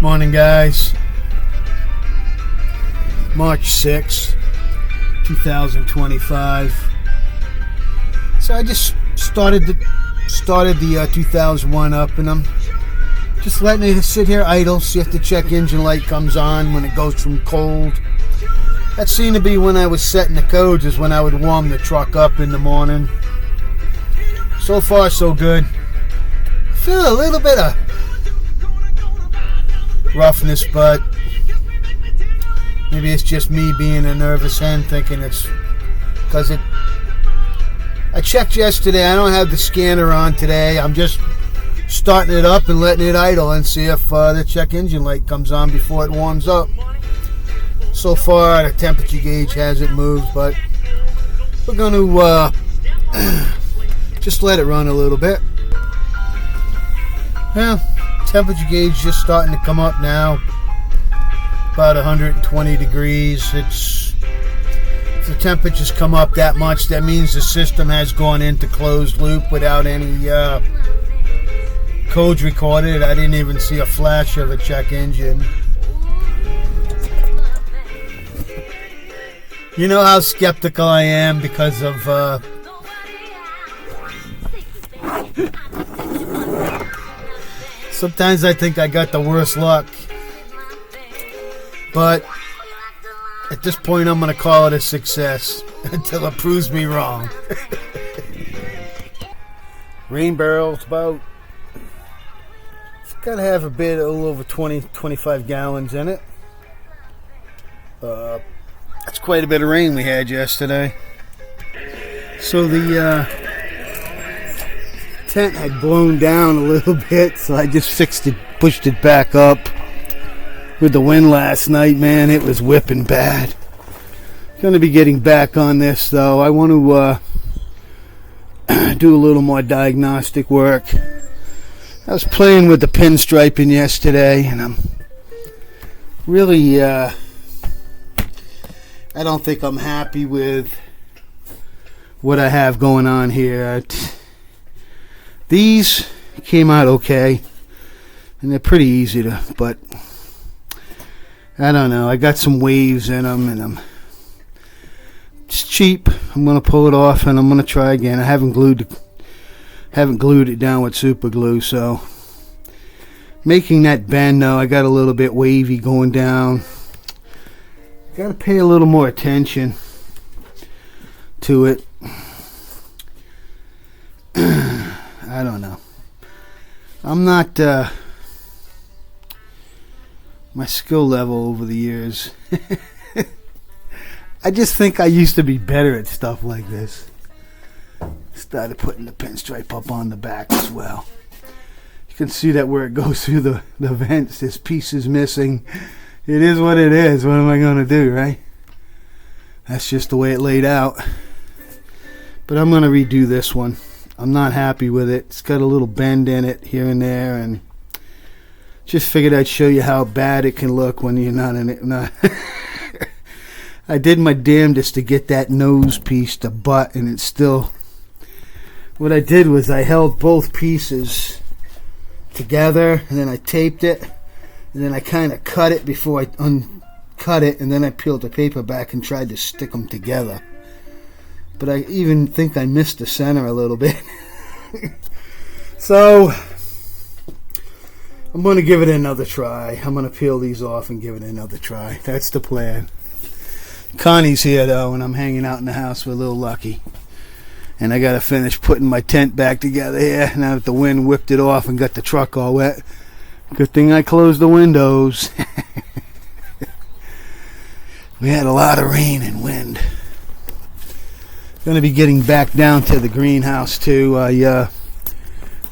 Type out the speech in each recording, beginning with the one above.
Morning, guys. March 6th, 2025. So I just started the 2001 up, and I'm just letting it sit here idle, see if the check engine light comes on when it goes from cold. That seemed to be when I was setting the codes, is when I would warm the truck up in the morning. So far, so good. Feel a little bit of roughness, but maybe it's just me being a nervous hen, thinking it's because I checked yesterday. I don't have the scanner on today. I'm just starting it up and letting it idle and see if the check engine light comes on before it warms up. So far, the temperature gauge hasn't moved, but we're going to just let it run a little bit. Yeah, temperature gauge just starting to come up now. About 120 degrees. If the temperatures come up that much, that means the system has gone into closed loop without any codes recorded. I didn't even see a flash of a check engine. You know how skeptical I am because of sometimes I think I got the worst luck. But at this point, I'm going to call it a success until it proves me wrong. Rain barrel's about, it's got to have a little over 20-25 gallons in it. That's quite a bit of rain we had yesterday. So the tent had blown down a little bit, so I just pushed it back up. With the wind last night, man, it was whipping bad. Going to be getting back on this, though. I want to do a little more diagnostic work. I was playing with the pinstriping yesterday, and I'm really, I don't think I'm happy with what I have going on here. These came out okay, and they're pretty easy to, but I don't know. I got some waves in them, and it's cheap. I'm gonna pull it off, and I'm gonna try again. I haven't glued it down with super glue, so making that bend though, I got a little bit wavy going down. Got to pay a little more attention to it. I don't know. I'm not. My skill level over the years. I just think I used to be better at stuff like this. Started putting the pinstripe up on the back as well. You can see that where it goes through the vents, this piece is missing. It is what it is. What am I going to do, right? That's just the way it laid out. But I'm going to redo this one. I'm not happy with it. It's got a little bend in it here and there, and just figured I'd show you how bad it can look when you're not in it. I did my damnedest to get that nose piece to butt, and it's still. What I did was I held both pieces together, and then I taped it, and then I kind of cut it before I uncut it, and then I peeled the paper back and tried to stick them together. But I even think I missed the center a little bit. So I'm going to give it another try. I'm going to peel these off and give it another try. That's the plan. Connie's here, though, and I'm hanging out in the house with little Lucky. And I got to finish putting my tent back together here now that the wind whipped it off and got the truck all wet. Good thing I closed the windows. We had a lot of rain and wind. Going to be getting back down to the greenhouse, too.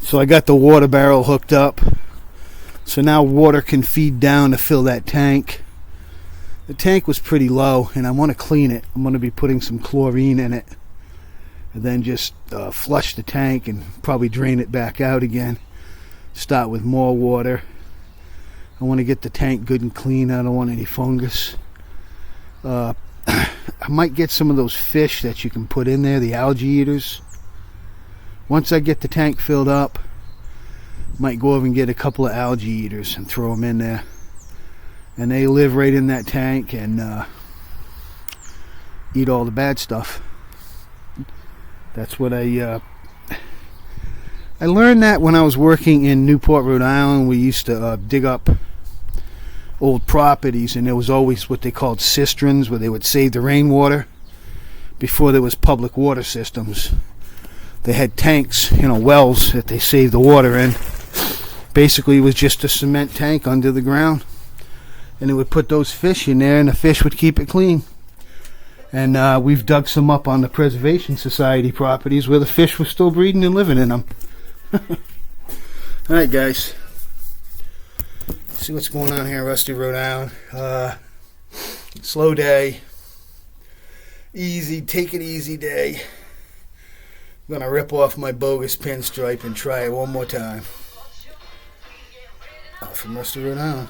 So I got the water barrel hooked up. So now water can feed down to fill that tank. The tank was pretty low, and I want to clean it. I'm going to be putting some chlorine in it, and then just flush the tank and probably drain it back out again. Start with more water. I want to get the tank good and clean. I don't want any fungus. I might get some of those fish that you can put in there, the algae eaters. Once I get the tank filled up, might go over and get a couple of algae eaters and throw them in there. and they live right in that tank and eat all the bad stuff. That's what I learned that when I was working in Newport, Rhode Island. We used to dig up old properties, and there was always what they called cisterns, where they would save the rainwater before there was public water systems. They had tanks, wells that they saved the water in. Basically, it was just a cement tank under the ground, and they would put those fish in there, and the fish would keep it clean. And we've dug some up on the Preservation Society properties where the fish were still breeding and living in them. Alright, guys. See what's going on here in Rusty, Rhode Island. Slow day. Easy, take it easy day. I'm going to rip off my bogus pinstripe and try it one more time. From Rusty, Rhode Island.